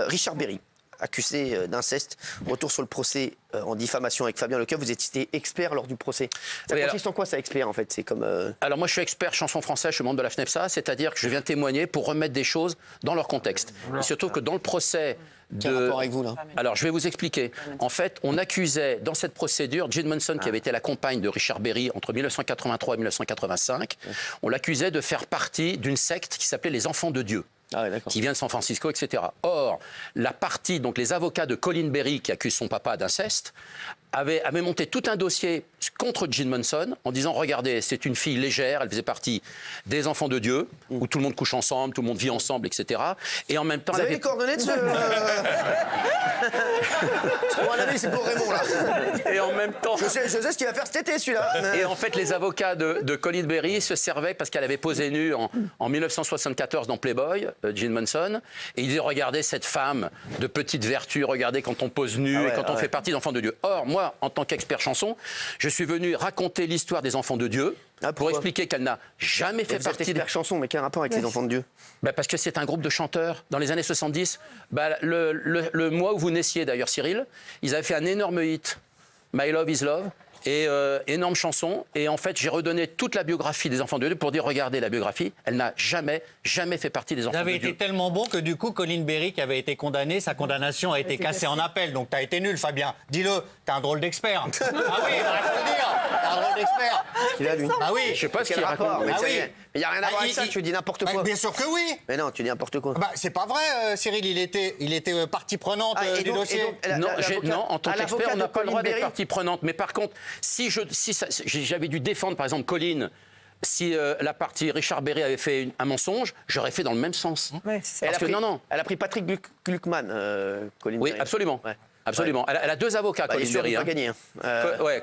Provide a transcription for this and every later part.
Richard Berry, accusé d'inceste. Retour sur le procès en diffamation avec Fabien Lecoeuf. Vous étiez expert lors du procès. Ça consiste en quoi, ça, expert, en fait? C'est comme... Alors moi, je suis expert chanson française, je suis membre de la FNEPSA, c'est-à-dire que je viens témoigner pour remettre des choses dans leur contexte. Et surtout que dans le procès... Quel rapport avec vous, là? Alors, je vais vous expliquer. En fait, on accusait, dans cette procédure, Jean Monson, qui avait été la compagne de Richard Berry entre 1983 et 1985, on l'accusait de faire partie d'une secte qui s'appelait les Enfants de Dieu. Qui vient de San Francisco, etc. Or, la partie, donc les avocats de Colin Berry, qui accusent son papa d'inceste, avaient monté tout un dossier contre Jean Monson en disant, regardez, c'est une fille légère, elle faisait partie des Enfants de Dieu, où tout le monde couche ensemble, tout le monde vit ensemble, etc. Et en même temps... Vous avez les coordonnées de ce... Pour un avis, c'est pour Raymond, là. Et en même temps... Je sais ce qu'il va faire cet été, celui-là. Et en fait, les avocats de Colin Berry se servaient, parce qu'elle avait posé nue en 1974 dans Playboy, Jean Monson, et ils disaient, regardez cette femme de petite vertu, regardez quand on pose nu et quand on fait partie d'Enfants de Dieu. Or, moi, en tant qu'expert chanson, je suis venu raconter l'histoire des Enfants de Dieu pour expliquer qu'elle n'a jamais fait partie... Vous êtes expert chanson, mais quel rapport avec les Enfants de Dieu? Parce que c'est un groupe de chanteurs. Dans les années 70, le mois où vous naissiez d'ailleurs, Cyril, ils avaient fait un énorme hit, My Love is Love. Et énorme chanson. Et en fait, j'ai redonné toute la biographie des Enfants de Dieu pour dire, regardez la biographie, elle n'a jamais fait partie des Enfants de Dieu. Ça avait été tellement bon que du coup, Colin Berry, qui avait été condamné, sa condamnation a été cassée en appel. Donc t'as été nul, Fabien. Dis-le, t'es un drôle d'expert. Ah oui, il va le dire. T'es un drôle d'expert. Il a, lui. Ah oui. Je sais pas ce qu'il raconte. Mais Ah oui. il n'y a rien à voir avec ça, tu dis n'importe quoi. Bien sûr que oui. Mais non, tu dis n'importe quoi. C'est pas vrai, Cyril, il était partie prenante du dossier. Non, en tant qu'expert, on n'a pas le droit d'être partie prenante. Mais par contre, si j'avais dû défendre, par exemple, Colin, si la partie Richard Berry avait fait un mensonge, j'aurais fait dans le même sens. Elle a pris Patrick Gluckman, Colin Oui, Berry. absolument. Ouais. Absolument. Elle a deux avocats, Colin Berry. Pas gagné.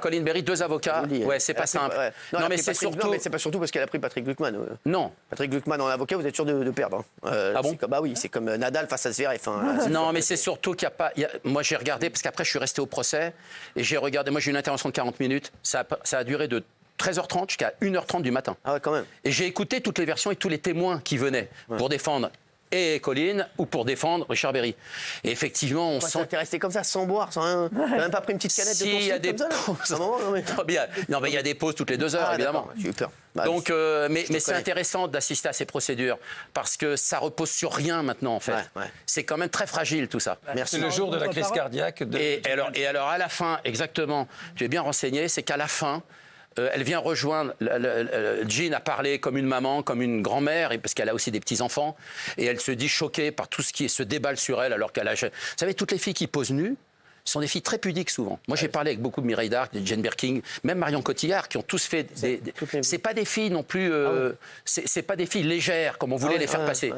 Colin Berry, deux avocats. Ouais, c'est pas simple. Non, mais c'est surtout. Mais c'est pas surtout parce qu'elle a pris Patrick Gluckman. Non. Patrick Gluckman en avocat, vous êtes sûr de perdre. Ah bon? Bah oui, c'est comme Nadal face à Zverev. Non, mais c'est surtout qu'il n'y a pas. Moi, j'ai regardé parce qu'après, je suis resté au procès et j'ai regardé. Moi, j'ai eu une intervention de 40 minutes. Ça a duré de 13h30 jusqu'à 1h30 du matin. Ah ouais, quand même. Et j'ai écouté toutes les versions et tous les témoins qui venaient pour défendre et Colin ou pour défendre Richard Berry. Et effectivement, on sent... T'es resté comme ça, sans boire, sans rien. T'as même pas pris une petite canette de ton il y a des comme ça, non, mais il y a des pauses toutes les 2 heures, évidemment. J'ai eu peur. Donc, mais c'est intéressant d'assister à ces procédures parce que ça repose sur rien maintenant, en fait. C'est quand même très fragile, tout ça. C'est le jour de la crise cardiaque. Et alors, à la fin, exactement, tu es bien renseigné, c'est qu'à la fin, elle vient rejoindre, Jean a parlé comme une maman, comme une grand-mère, parce qu'elle a aussi des petits-enfants, et elle se dit choquée par tout ce qui se déballe sur elle, alors qu'elle a... Vous savez, toutes les filles qui posent nues sont des filles très pudiques, souvent. Moi, j'ai parlé avec beaucoup de Mireille Darc, de Jane Birkin, même Marion Cotillard, qui ont tous fait... C'est pas des filles non plus... c'est pas des filles légères, comme on voulait les faire passer.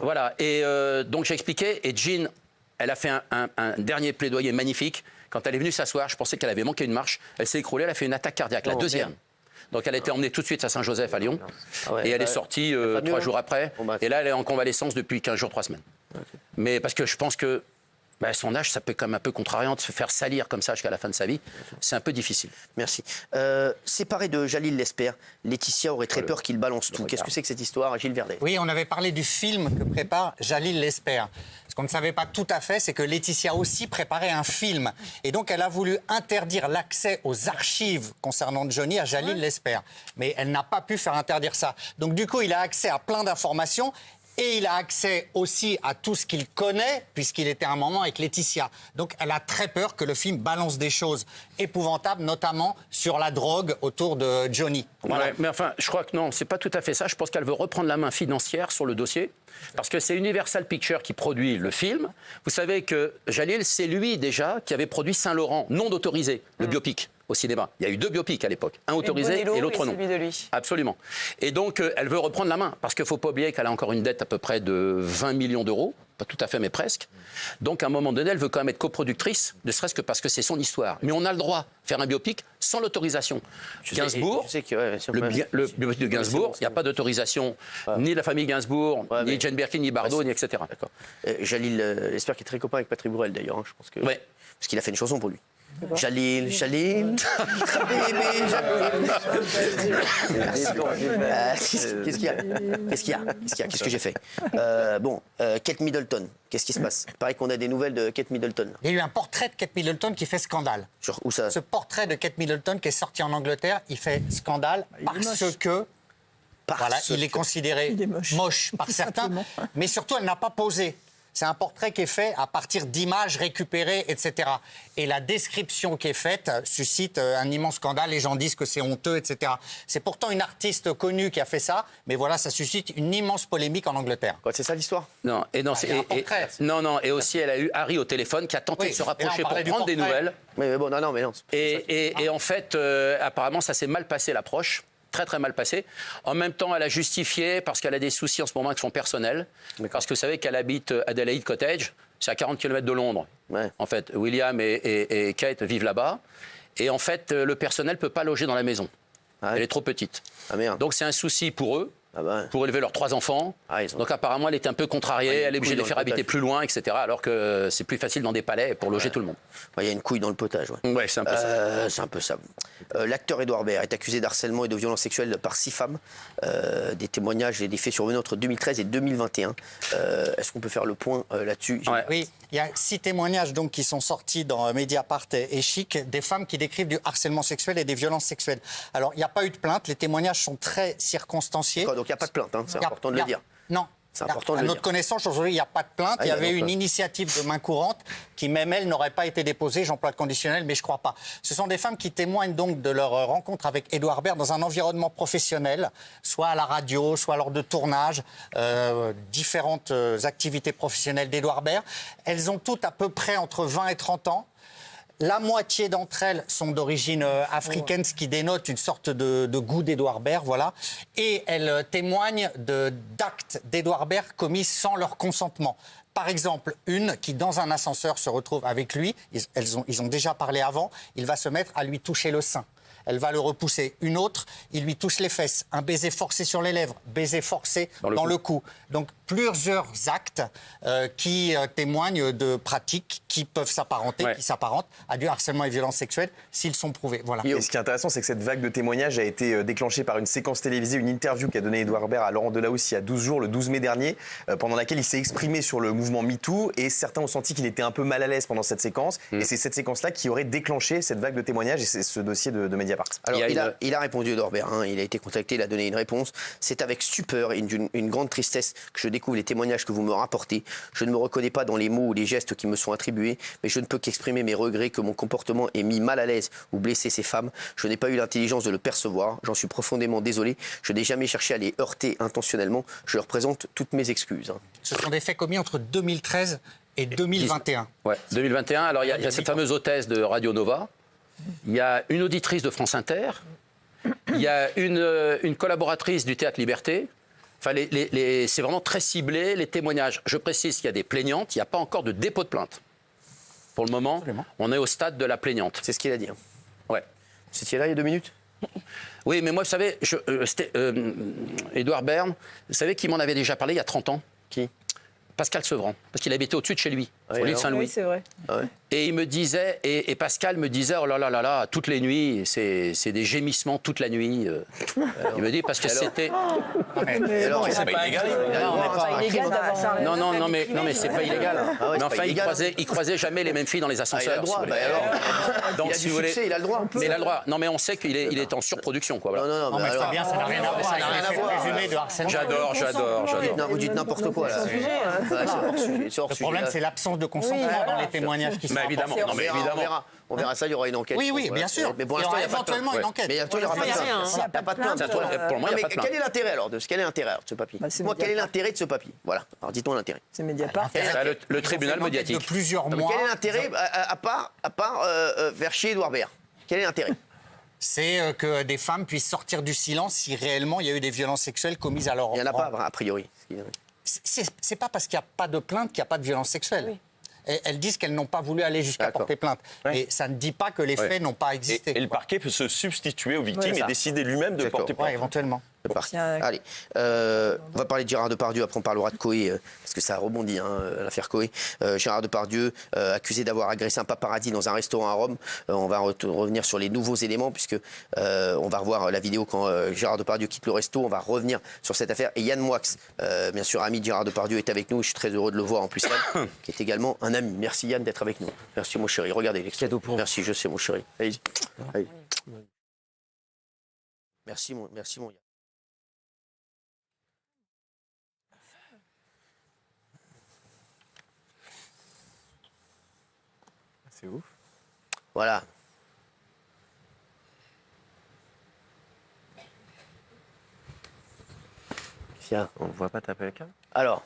Voilà, et donc j'ai expliqué, et Jean, elle a fait un dernier plaidoyer magnifique. Quand elle est venue s'asseoir, je pensais qu'elle avait manqué une marche. Elle s'est écroulée, elle a fait une attaque cardiaque, la deuxième. Donc elle a été emmenée tout de suite à Saint-Joseph à Lyon. Et elle est sortie 3 jours après. Et là, elle est en convalescence depuis 15 jours, 3 semaines. Mais parce que je pense que son âge, ça peut quand même un peu contrariant de se faire salir comme ça jusqu'à la fin de sa vie. C'est un peu difficile. Merci. Séparée de Jalil Lesper, Laetitia aurait très peur qu'il balance tout. Qu'est-ce que c'est que cette histoire, Gilles Verdet? Oui, on avait parlé du film que prépare Jalil Lesper. Ce qu'on ne savait pas tout à fait, c'est que Laetitia aussi préparait un film. Et donc, elle a voulu interdire l'accès aux archives concernant Johnny à Jalil Lesper. Mais elle n'a pas pu faire interdire ça. Donc, du coup, il a accès à plein d'informations. Et il a accès aussi à tout ce qu'il connaît, puisqu'il était à un moment avec Laetitia. Donc, elle a très peur que le film balance des choses épouvantables, notamment sur la drogue autour de Johnny. Voilà. Ouais, mais enfin, je crois que non, c'est pas tout à fait ça. Je pense qu'elle veut reprendre la main financière sur le dossier, parce que c'est Universal Pictures qui produit le film. Vous savez que Jalil, c'est lui déjà qui avait produit Saint-Laurent, non autorisé, le biopic au cinéma. Il y a eu 2 biopics à l'époque, un autorisé et l'autre non. Celui de lui. Absolument. Et donc, elle veut reprendre la main, parce qu'il ne faut pas oublier qu'elle a encore une dette à peu près de 20 millions d'euros, pas tout à fait, mais presque. Donc, à un moment donné, elle veut quand même être coproductrice, ne serait-ce que parce que c'est son histoire. Mais on a le droit de faire un biopic sans l'autorisation. Gainsbourg, le biopic de Gainsbourg, il n'y a pas d'autorisation, ni de la famille Gainsbourg, ni Jane Birkin, ni Bardot, ni etc. D'accord. Jalil Lesper qui est très copain avec Patrick Bruel, d'ailleurs, je pense que... Parce qu'il a fait une chanson pour lui. Jalil, Jalil. Bébé, Jalil. Qu'est-ce qu'il y a? Qu'est-ce que j'ai fait? Kate Middleton, qu'est-ce qui se passe? Il paraît qu'on a des nouvelles de Kate Middleton. Il y a eu un portrait de Kate Middleton qui fait scandale. Où ça? Ce portrait de Kate Middleton qui est sorti en Angleterre, il fait scandale il est considéré moche par certains, mais surtout elle n'a pas posé. C'est un portrait qui est fait à partir d'images récupérées, etc. Et la description qui est faite suscite un immense scandale. Les gens disent que c'est honteux, etc. C'est pourtant une artiste connue qui a fait ça, mais voilà, ça suscite une immense polémique en Angleterre. C'est ça l'histoire? Non, et aussi elle a eu Harry au téléphone qui a tenté de se rapprocher pour prendre des nouvelles. Mais bon, non. Et en fait, apparemment, ça s'est mal passé l'approche. Très très mal passé. En même temps, elle a justifié parce qu'elle a des soucis en ce moment avec son personnel. Parce que vous savez qu'elle habite Adelaide Cottage, c'est à 40 km de Londres. Ouais. En fait, William et Kate vivent là-bas. Et en fait, le personnel ne peut pas loger dans la maison. Ah ouais. Elle est trop petite. Ah merde. Donc c'est un souci pour eux. Pour élever leurs 3 enfants. Donc apparemment, elle est un peu contrariée, elle est obligée de les faire habiter plus loin, etc. Alors que c'est plus facile dans des palais pour loger tout le monde. Il y a une couille dans le potage. Ouais, c'est un peu ça. C'est un peu ça. L'acteur Édouard Baird est accusé d'harcèlement et de violences sexuelles par 6 femmes. Des témoignages et des faits survenus entre 2013 et 2021. Est-ce qu'on peut faire le point là-dessus? Oui, il y a 6 témoignages donc, qui sont sortis dans Mediapart et Chic, des femmes qui décrivent du harcèlement sexuel et des violences sexuelles. Alors, il n'y a pas eu de plainte, les témoignages sont très circonstanciés. Donc il n'y a pas de plainte, c'est important de le dire. Non. C'est important de le dire. À notre connaissance, aujourd'hui, il n'y a pas de plainte. Il y avait une initiative de main courante qui, même elle, n'aurait pas été déposée. J'emploie le conditionnel, mais je ne crois pas. Ce sont des femmes qui témoignent donc de leur rencontre avec Édouard Baird dans un environnement professionnel, soit à la radio, soit lors de tournages, différentes activités professionnelles d'Édouard Baird. Elles ont toutes à peu près entre 20 et 30 ans. La moitié d'entre elles sont d'origine africaine, ce qui dénote une sorte de goût d'Édouard Baird, voilà. Et elles témoignent d'actes d'Édouard Baird commis sans leur consentement. Par exemple, une qui, dans un ascenseur, se retrouve avec lui. Ils ont déjà parlé avant. Il va se mettre à lui toucher le sein. Elle va le repousser. Une autre, il lui touche les fesses. Un baiser forcé sur les lèvres, baiser forcé dans le cou. Donc plusieurs actes qui témoignent de pratiques qui peuvent s'apparenter, qui s'apparentent à du harcèlement et violences sexuelles s'ils sont prouvés. Voilà. Et ce qui est intéressant, c'est que cette vague de témoignages a été déclenchée par une séquence télévisée, une interview qu'a donnée Édouard Baird à Laurent Delahousse il y a 12 jours, le 12 mai dernier, pendant laquelle il s'est exprimé sur le mouvement MeToo et certains ont senti qu'il était un peu mal à l'aise pendant cette séquence. Et c'est cette séquence-là qui aurait déclenché cette vague de témoignages et c'est ce dossier de Mediapart. Alors, il a répondu, Édouard Baird, il a été contacté, il a donné une réponse. C'est avec stupeur et une grande tristesse que je découvre les témoignages que vous me rapportez. Je ne me reconnais pas dans les mots ou les gestes qui me sont attribués, mais je ne peux qu'exprimer mes regrets que mon comportement ait mis mal à l'aise ou blessé ces femmes. Je n'ai pas eu l'intelligence de le percevoir. J'en suis profondément désolé. Je n'ai jamais cherché à les heurter intentionnellement. Je leur présente toutes mes excuses. Ce sont des faits commis entre 2013 et 2021. Ouais, 2021. Alors, il y a cette fameuse hôtesse de Radio Nova. Il y a une auditrice de France Inter, il y a une collaboratrice du Théâtre Liberté. Enfin, c'est vraiment très ciblé, les témoignages. Je précise qu'il y a des plaignantes, il n'y a pas encore de dépôt de plainte. Pour le moment, on est au stade de la plaignante. C'est ce qu'il a dit. Ouais. C'était là il y a 2 minutes? Oui, mais moi, vous savez, Édouard Baird, vous savez qui m'en avait déjà parlé il y a 30 ans? Qui? Pascal Sevran, parce qu'il habitait au-dessus de chez lui, sur l'île Saint-Louis. Oui, c'est vrai. Et il me disait, et Pascal me disait, oh là là là là, toutes les nuits, c'est des gémissements toute la nuit. Il me dit, parce que c'était... Alors, c'est pas illégal. Non, mais c'est pas illégal. Mais enfin, il croisait jamais les mêmes filles dans les ascenseurs. Il a du succès, il a le droit. Mais il a le droit. Non, mais on sait qu'il est en surproduction, quoi. Non, mais Fabien, ça n'a rien à voir. Ça n'a rien à voir. J'adore. Vous dites n'importe quoi, là. Le problème, c'est l'absence de consentement dans les témoignages qui sont évidemment. Non, mais évidemment. On verra ça, il y aura une enquête. Oui, bien sûr. Mais pour l'instant, il n'y a pas de plainte. éventuellement une enquête. Mais il n'y aura pas de plainte. Il n'y a pas de plainte. Pour le moment, il n'y a pas de plainte. Quel est l'intérêt alors de ce papier? Moi, quel est l'intérêt de ce papier? Voilà. Alors dites-moi l'intérêt. C'est Mediapart. Le tribunal médiatique. De plusieurs mois. Quel est l'intérêt à part faire chier Édouard Baird? Quel est l'intérêt? C'est que des femmes puissent sortir du silence si réellement il y a eu des violences sexuelles commises à leur enfant. Il n'y en a pas, a priori. C'est pas parce qu'il n'y a pas de plainte qu'il n'y a pas de violence sexuelle. Oui. Elles disent qu'elles n'ont pas voulu aller jusqu'à porter plainte. Mais ça ne dit pas que les faits n'ont pas existé. Et le parquet peut se substituer aux victimes et décider lui-même de porter plainte. Oui, éventuellement. Tiens. Allez, on va parler de Gérard Depardieu, après on parlera de Coé, parce que ça rebondit, l'affaire Coé. Gérard Depardieu, accusé d'avoir agressé un paparazzi dans un restaurant à Rome. On va revenir sur les nouveaux éléments, puisque on va revoir la vidéo quand Gérard Depardieu quitte le resto. On va revenir sur cette affaire. Et Yann Moix, bien sûr, ami de Gérard Depardieu, est avec nous. Je suis très heureux de le voir en plus, Yann, qui est également un ami. Merci Yann d'être avec nous. Merci mon chéri. Regardez l'extrait. Merci, je sais mon chéri. Allez-y. Allez. Merci mon Yann. C'est ouf. Voilà. Tiens. On ne voit pas taper le câble. Alors,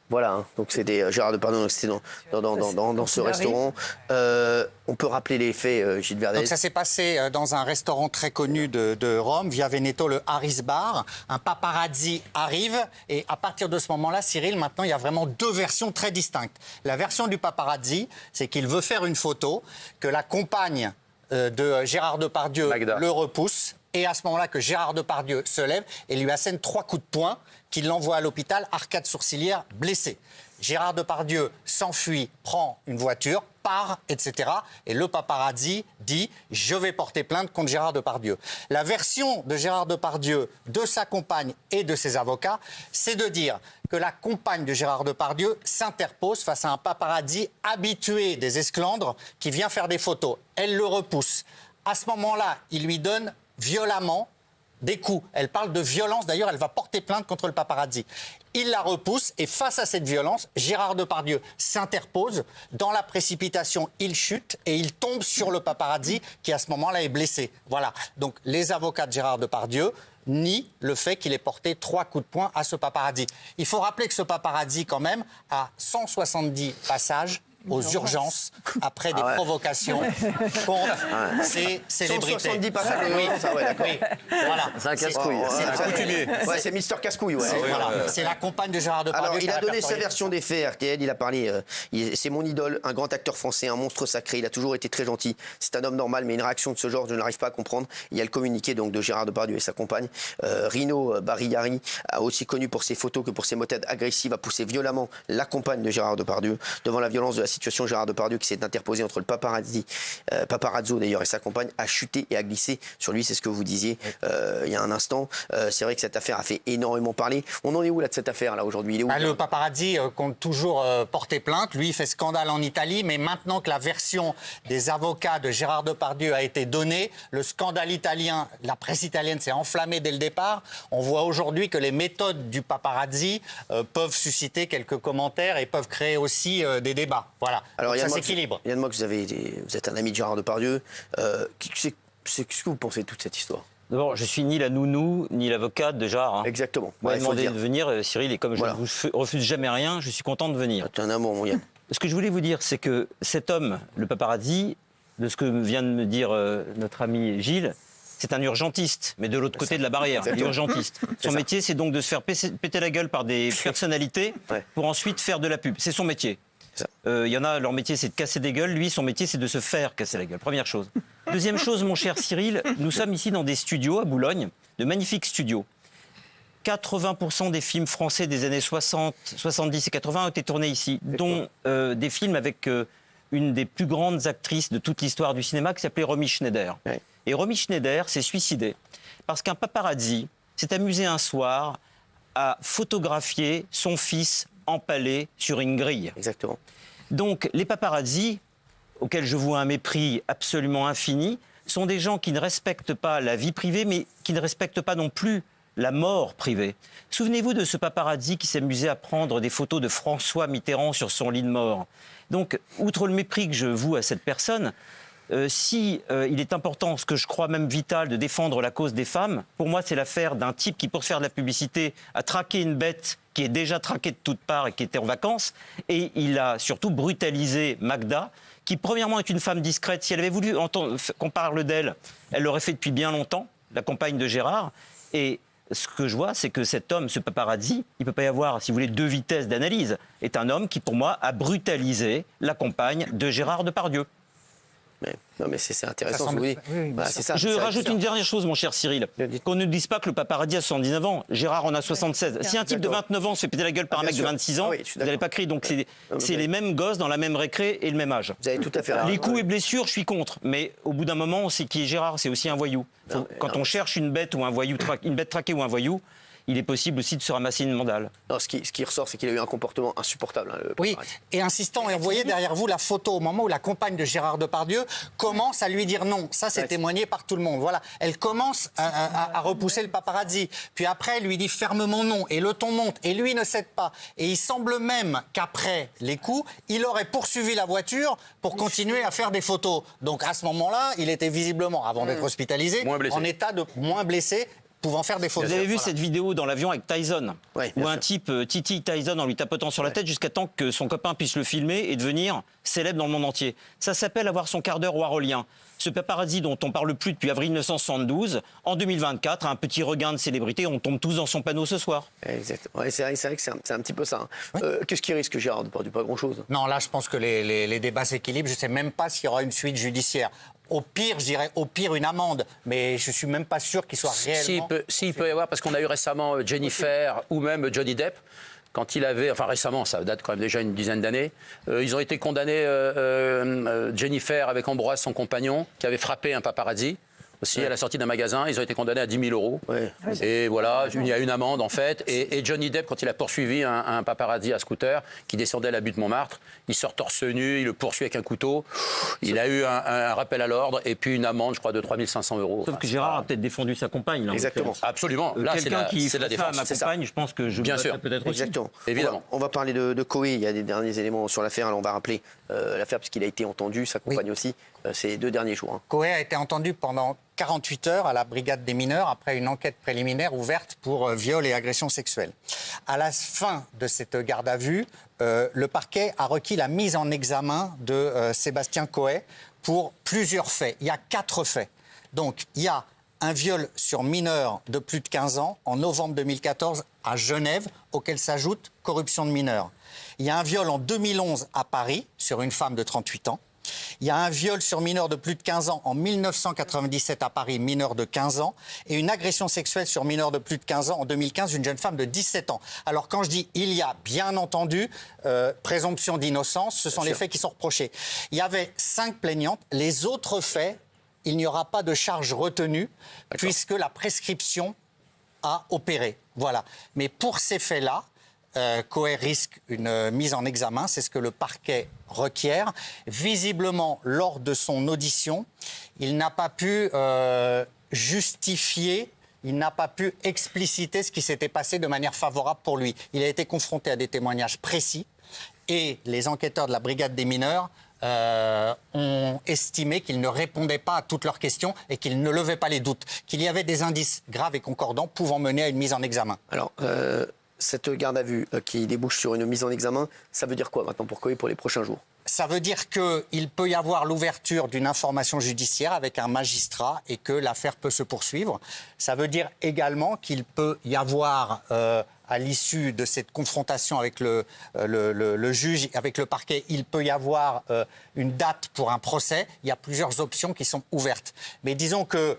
voilà. Donc c'était Gérard Depardieu, donc c'était dans ce restaurant. On peut rappeler les faits, Gilles Verdez. Donc ça s'est passé dans un restaurant très connu de Rome, Via Veneto, le Harris Bar. Un paparazzi arrive et à partir de ce moment-là, Cyril, maintenant il y a vraiment deux versions très distinctes. La version du paparazzi, c'est qu'il veut faire une photo, que la compagne de Gérard Depardieu Magda le repousse. Et à ce moment-là, que Gérard Depardieu se lève et lui assène 3 coups de poing, qui l'envoie à l'hôpital, arcade sourcilière, blessé. Gérard Depardieu s'enfuit, prend une voiture, part, etc. Et le paparazzi dit « Je vais porter plainte contre Gérard Depardieu ». La version de Gérard Depardieu, de sa compagne et de ses avocats, c'est de dire que la compagne de Gérard Depardieu s'interpose face à un paparazzi habitué des esclandres qui vient faire des photos. Elle le repousse. À ce moment-là, il lui donne violemment des coups. Elle parle de violence. D'ailleurs, elle va porter plainte contre le paparazzi. Il la repousse et face à cette violence, Gérard Depardieu s'interpose. Dans la précipitation, il chute et il tombe sur le paparazzi qui, à ce moment-là, est blessé. Voilà. Donc, les avocats de Gérard Depardieu nient le fait qu'il ait porté 3 coups de poing à ce paparazzi. Il faut rappeler que ce paparazzi, quand même, a 170 passages aux urgences après des provocations contre ces célébrités. 170 passages. Oui, ça, ouais, d'accord. Oui, voilà. C'est un casse-couille. Ouais, c'est Mister Casse-couille. Ouais. Voilà. C'est la compagne de Gérard Depardieu. Alors, qui il a donné sa répertorié version des faits, RTL, il a parlé, c'est mon idole, un grand acteur français, un monstre sacré, il a toujours été très gentil, c'est un homme normal, mais une réaction de ce genre, je n'arrive pas à comprendre. Il y a le communiqué donc, de Gérard Depardieu et sa compagne. Rino Barillari, aussi connu pour ses photos que pour ses méthodes agressives, a poussé violemment la compagne de Gérard Depardieu. Devant la violence de la situation, Gérard Depardieu, qui s'est interposé entre le paparazzo d'ailleurs et sa compagne, a chuté et a glissé sur lui, c'est ce que vous disiez il y a un instant. C'est vrai que cette affaire a fait énormément parler. On en est où là de cette affaire là aujourd'hui? Il est où? Le paparazzi compte toujours porter plainte. Lui, il fait scandale en Italie, mais maintenant que la version des avocats de Gérard Depardieu a été donnée, le scandale italien, la presse italienne s'est enflammée dès le départ. On voit aujourd'hui que les méthodes du paparazzi peuvent susciter quelques commentaires et peuvent créer aussi des débats. Voilà. Alors, ça s'équilibre. Yann Moix, vous êtes un ami de Gérard Depardieu. Qu'est-ce que vous pensez de toute cette histoire? D'abord, je suis ni la nounou, ni l'avocate de Gérard. Exactement. Vous m'avez demandé de venir, Cyril, et comme je ne vous refuse jamais rien, je suis content de venir. C'est un amour, mon Yann. Ce que je voulais vous dire, c'est que cet homme, le paparazzi, de ce que vient de me dire notre ami Gilles, c'est un urgentiste, mais de l'autre côté de la barrière, il est urgentiste. Son métier, c'est donc de se faire péter la gueule par des personnalités pour ensuite faire de la pub. C'est son métier. Il y en a, leur métier, c'est de casser des gueules. Lui, son métier, c'est de se faire casser la gueule. Première chose. Deuxième chose, mon cher Cyril, nous sommes ici dans des studios à Boulogne, de magnifiques studios. 80% des films français des années 60, 70 et 80 ont été tournés ici, dont des films avec une des plus grandes actrices de toute l'histoire du cinéma qui s'appelait Romy Schneider. Ouais. Et Romy Schneider s'est suicidée parce qu'un paparazzi s'est amusé un soir à photographier son fils empalé sur une grille. Exactement. Donc les paparazzis, auxquels je vois un mépris absolument infini, sont des gens qui ne respectent pas la vie privée, mais qui ne respectent pas non plus la mort privée. Souvenez-vous de ce paparazzi qui s'amusait à prendre des photos de François Mitterrand sur son lit de mort. Donc, outre le mépris que je voue à cette personne, il est important, ce que je crois même vital, de défendre la cause des femmes, pour moi, c'est l'affaire d'un type qui, pour se faire de la publicité, a traqué une bête qui est déjà traquée de toutes parts et qui était en vacances, et il a surtout brutalisé Magda, qui, premièrement, est une femme discrète. Si elle avait voulu qu'on parle d'elle, elle l'aurait fait depuis bien longtemps, la compagne de Gérard. Et ce que je vois, c'est que cet homme, ce paparazzi, il ne peut pas y avoir, si vous voulez, deux vitesses d'analyse, est un homme qui, pour moi, a brutalisé la compagne de Gérard Depardieu. Ouais. Non, mais c'est intéressant. Ça semble- oui. oui, Voilà, c'est ça. Je C'est vrai rajoute que ça- une dernière chose, mon cher Cyril. Qu'on ne dise pas que le paparazzi a 79 ans. Gérard en a 76. Si un type de 29 ans se fait péter la gueule par un bien mec de sûr. 26 ans, Ah oui, je suis vous n'allez d'accord. pas crier. Donc mais c'est les mêmes gosses dans la même récré et le même âge. Vous avez tout à fait raison. Les coups et blessures, je suis contre. Mais au bout d'un moment, on sait qui est Gérard. C'est aussi un voyou. Quand on cherche une bête ou un voyou, une bête traquée ou un voyou, il est possible aussi de se ramasser une mandale. Non, ce qui ressort, c'est qu'il a eu un comportement insupportable. Hein, le Oui, paparazzi. et insistant, et vous voyez derrière vous la photo au moment où la compagne de Gérard Depardieu commence à lui dire non. Ça, c'est Ouais, témoigné par tout le monde. Voilà, elle commence à repousser le paparazzi. Puis après, elle lui dit fermement non, et le ton monte, et lui ne cède pas. Et il semble même qu'après les coups, il aurait poursuivi la voiture pour continuer à faire des photos. Donc à ce moment-là, il était visiblement, avant d'être hospitalisé, Moins blessé. en état de moins blessé, pouvant faire des photos. Vous avez vu Voilà. cette vidéo dans l'avion avec Tyson, Oui, où bien un sûr. type titille Tyson en lui tapotant sur la tête jusqu'à temps que son copain puisse le filmer et devenir célèbre dans le monde entier. Ça s'appelle avoir son quart d'heure warolien. Ce paparazzi dont on parle plus depuis avril 1972, en 2024, a un petit regain de célébrité. On tombe tous dans son panneau ce soir. Exactement. Ouais, c'est vrai que c'est un petit peu ça. Hein. Qu'est-ce qui risque Gérard Depardieu? Pas grand-chose. Non, là, je pense que les débats s'équilibrent. Je ne sais même pas s'il y aura une suite judiciaire. Au pire, je dirais, au pire, une amende. Mais je ne suis même pas sûr qu'il soit réellement... S'il peut y avoir, parce qu'on a eu récemment Jennifer ou même Johnny Depp, quand il avait, enfin récemment, ça date quand même déjà une dizaine d'années, ils ont été condamnés, Jennifer avec Ambroise, son compagnon, qui avait frappé un paparazzi. Aussi, à la sortie d'un magasin, ils ont été condamnés à 10 000 euros. Ouais. Et voilà, il y a une amende en fait. Et Johnny Depp, quand il a poursuivi un paparazzi à scooter qui descendait la butte Montmartre, il sort torse nu, il le poursuit avec un couteau. Il a eu un rappel à l'ordre et puis une amende, je crois, de 3 500 euros. Sauf que Gérard a peut-être défendu sa compagne. Là, en Exactement. l'occurrence. Absolument. Là, c'est Quelqu'un qui c'est la ferait ça à défense. ma c'est ça. compagne, je pense que je Bien me sûr. battrais peut-être aussi. Exactement. Évidemment. On va parler de Koé. Il y a des derniers éléments sur l'affaire. Alors, on va rappeler l'affaire parce qu'il a été entendu, sa compagne aussi, ces 2 derniers jours. Hein. Koé a été entendu pendant 48 heures à la brigade des mineurs après une enquête préliminaire ouverte pour viol et agression sexuelle. À la fin de cette garde à vue, le parquet a requis la mise en examen de Sébastien Koé pour plusieurs faits. Il y a 4 faits. Donc, il y a un viol sur mineur de plus de 15 ans en novembre 2014 à Genève, auquel s'ajoute corruption de mineurs. Il y a un viol en 2011 à Paris sur une femme de 38 ans. Il y a un viol sur mineur de plus de 15 ans en 1997 à Paris, mineur de 15 ans, et une agression sexuelle sur mineur de plus de 15 ans en 2015, une jeune femme de 17 ans. Alors quand je dis il y a, bien entendu, présomption d'innocence, ce sont les faits qui sont reprochés. Il y avait 5 plaignantes. Les autres faits, il n'y aura pas de charge retenue puisque la prescription a opéré. Voilà. Mais pour ces faits-là, Koé risque une mise en examen, c'est ce que le parquet requiert. Visiblement, lors de son audition, il n'a pas pu justifier, il n'a pas pu expliciter ce qui s'était passé de manière favorable pour lui. Il a été confronté à des témoignages précis et les enquêteurs de la brigade des mineurs ont estimé qu'il ne répondait pas à toutes leurs questions et qu'il ne levait pas les doutes, qu'il y avait des indices graves et concordants pouvant mener à une mise en examen. Alors, cette garde à vue qui débouche sur une mise en examen, ça veut dire quoi maintenant pour Koé pour les prochains jours? Ça veut dire qu'il peut y avoir l'ouverture d'une information judiciaire avec un magistrat et que l'affaire peut se poursuivre. Ça veut dire également qu'il peut y avoir, à l'issue de cette confrontation avec le juge, avec le parquet, il peut y avoir une date pour un procès. Il y a plusieurs options qui sont ouvertes. Mais disons que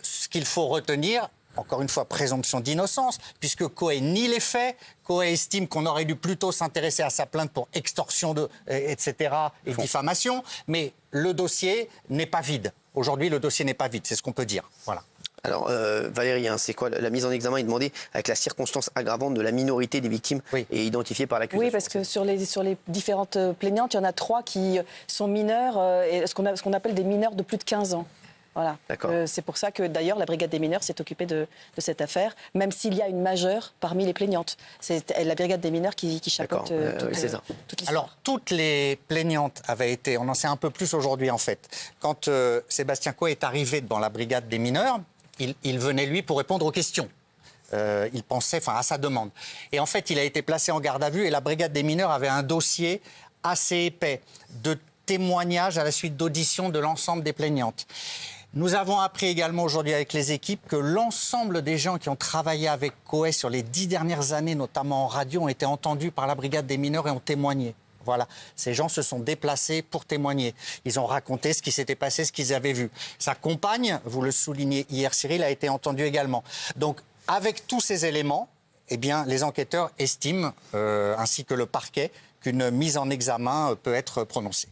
ce qu'il faut retenir, encore une fois, présomption d'innocence, puisque Koé nie les faits. Koé estime qu'on aurait dû plutôt s'intéresser à sa plainte pour extorsion, etc., et diffamation. Mais le dossier n'est pas vide. Aujourd'hui, le dossier n'est pas vide, c'est ce qu'on peut dire. Voilà. Alors, Valérie, hein, c'est quoi la mise en examen est demandée avec la circonstance aggravante de la minorité des victimes et identifiée par l'accusation? Oui, parce que sur les différentes plaignantes, il y en a 3 qui sont mineurs, et ce qu'on appelle des mineurs de plus de 15 ans. Voilà. C'est pour ça que d'ailleurs la brigade des mineurs s'est occupée de cette affaire, même s'il y a une majeure parmi les plaignantes. C'est la brigade des mineurs qui chapeaute toute l'histoire. Alors, toutes les plaignantes avaient été, on en sait un peu plus aujourd'hui en fait. Quand Sébastien Koé est arrivé dans la brigade des mineurs, il venait lui pour répondre aux questions. Il pensait à sa demande. Et en fait, il a été placé en garde à vue et la brigade des mineurs avait un dossier assez épais de témoignages à la suite d'auditions de l'ensemble des plaignantes. Nous avons appris également aujourd'hui avec les équipes que l'ensemble des gens qui ont travaillé avec Koé sur les 10 dernières années, notamment en radio, ont été entendus par la brigade des mineurs et ont témoigné. Voilà, ces gens se sont déplacés pour témoigner. Ils ont raconté ce qui s'était passé, ce qu'ils avaient vu. Sa compagne, vous le soulignez hier, Cyril, a été entendue également. Donc, avec tous ces éléments, eh bien, les enquêteurs estiment, ainsi que le parquet, qu'une mise en examen peut être prononcée.